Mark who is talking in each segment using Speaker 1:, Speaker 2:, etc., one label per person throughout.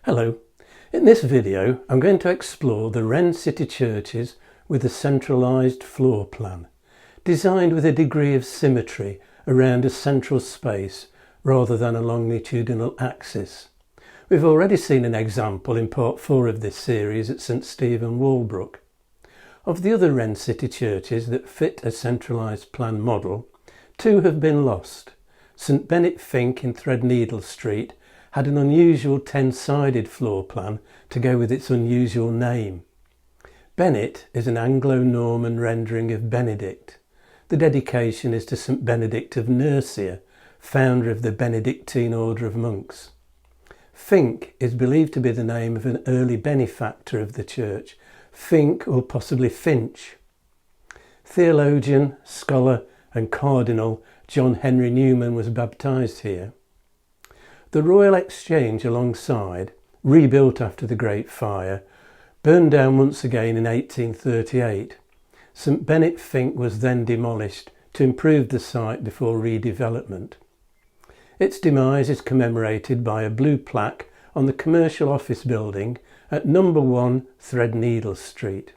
Speaker 1: Hello, in this video I'm going to explore the Wren City churches with a centralised floor plan, designed with a degree of symmetry around a central space rather than a longitudinal axis. We've already seen an example in part 4 of this series at St Stephen, Walbrook. Of the other Wren City churches that fit a centralised plan model, 2 have been lost. St Benet Fink in Threadneedle Street had an unusual 10-sided floor plan to go with its unusual name. Benet is an Anglo-Norman rendering of Benedict. The dedication is to St Benedict of Nursia, founder of the Benedictine order of monks. Fink is believed to be the name of an early benefactor of the church, Fink or possibly Finch. Theologian, scholar and Cardinal John Henry Newman was baptised here. The Royal Exchange alongside, rebuilt after the Great Fire, burned down once again in 1838. St Benet Fink was then demolished to improve the site before redevelopment. Its demise is commemorated by a blue plaque on the commercial office building at number 1 Threadneedle Street.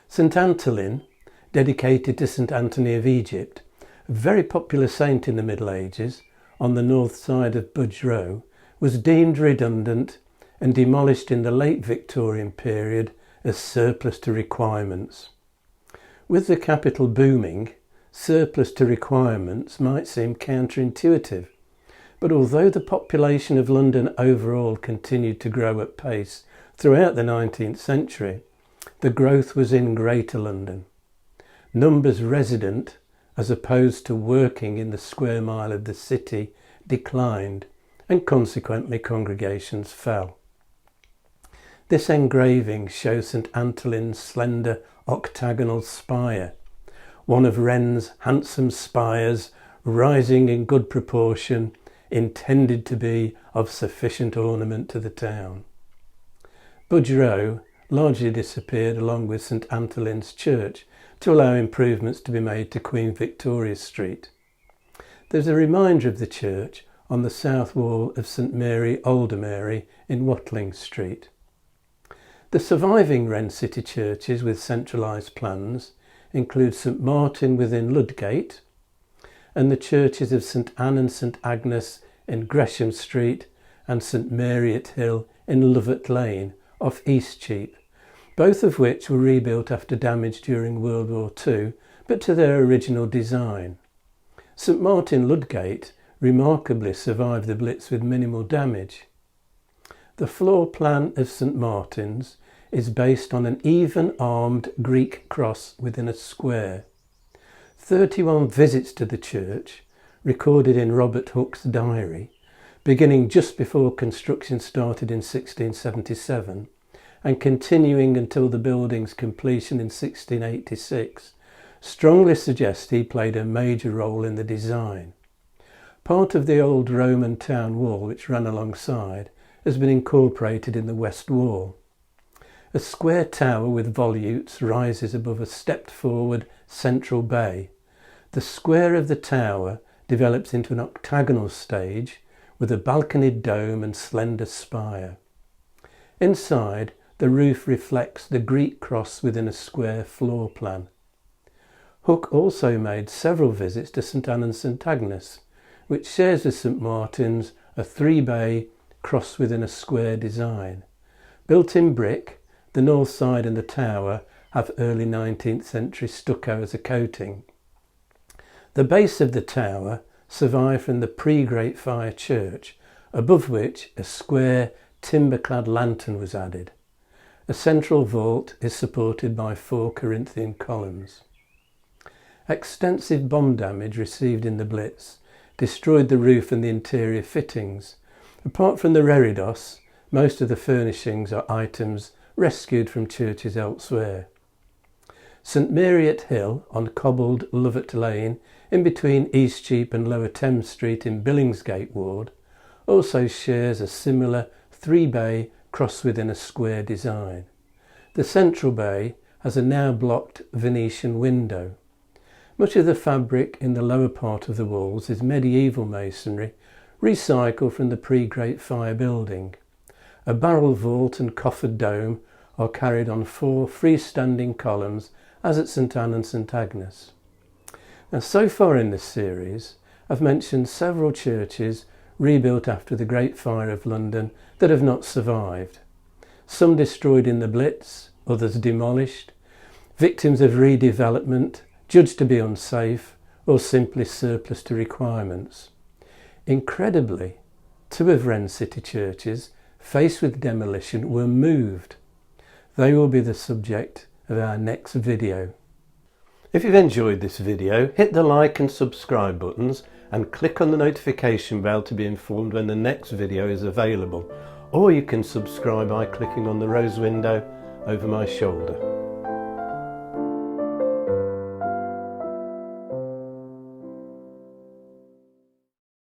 Speaker 1: St Antholin, dedicated to St Anthony of Egypt, a very popular saint in the Middle Ages, on the north side of Budge Row, was deemed redundant and demolished in the late Victorian period as surplus to requirements. With the capital booming, surplus to requirements might seem counterintuitive, but although the population of London overall continued to grow at pace throughout the 19th century, the growth was in Greater London. Numbers resident as opposed to working in the square mile of the city declined, and consequently congregations fell. This engraving shows St Antholin's slender octagonal spire, one of Wren's handsome spires rising in good proportion, intended to be of sufficient ornament to the town. Budge Row largely disappeared along with St Antholin's church to allow improvements to be made to Queen Victoria Street. There's a reminder of the church on the south wall of St Mary Aldermary in Watling Street. The surviving Wren City churches with centralised plans include St Martin within Ludgate and the churches of St Anne and St Agnes in Gresham Street and St Mary at Hill in Lovett Lane off Eastcheap, both of which were rebuilt after damage during World War II, but to their original design. St Martin Ludgate remarkably survived the Blitz with minimal damage. The floor plan of St Martin's is based on an even-armed Greek cross within a square. 31 visits to the church, recorded in Robert Hooke's diary, beginning just before construction started in 1677, and continuing until the building's completion in 1686, strongly suggest he played a major role in the design. Part of the old Roman town wall which ran alongside has been incorporated in the west wall. A square tower with volutes rises above a stepped forward central bay. The square of the tower develops into an octagonal stage with a balconied dome and slender spire. Inside, the roof reflects the Greek cross within a square floor plan. Hooke also made several visits to St Anne and St Agnes, which shares with St Martin's a 3-bay cross within a square design. Built in brick, the north side and the tower have early 19th century stucco as a coating. The base of the tower survived from the pre-Great Fire church, above which a square timber-clad lantern was added. A central vault is supported by 4 Corinthian columns. Extensive bomb damage received in the Blitz destroyed the roof and the interior fittings. Apart from the reredos, most of the furnishings are items rescued from churches elsewhere. St Mary at Hill on cobbled Lovett Lane in between Eastcheap and Lower Thames Street in Billingsgate Ward also shares a similar 3-bay cross within a square design. The central bay has a now blocked Venetian window. Much of the fabric in the lower part of the walls is medieval masonry, recycled from the pre-Great Fire building. A barrel vault and coffered dome are carried on 4 freestanding columns as at St Anne and St Agnes. Now, so far in this series I've mentioned several churches rebuilt after the Great Fire of London that have not survived. Some destroyed in the Blitz, others demolished, victims of redevelopment, judged to be unsafe or simply surplus to requirements. Incredibly, 2 of Wren City churches faced with demolition were moved. They will be the subject of our next video. If you've enjoyed this video, hit the like and subscribe buttons and click on the notification bell to be informed when the next video is available, or you can subscribe by clicking on the rose window over my shoulder.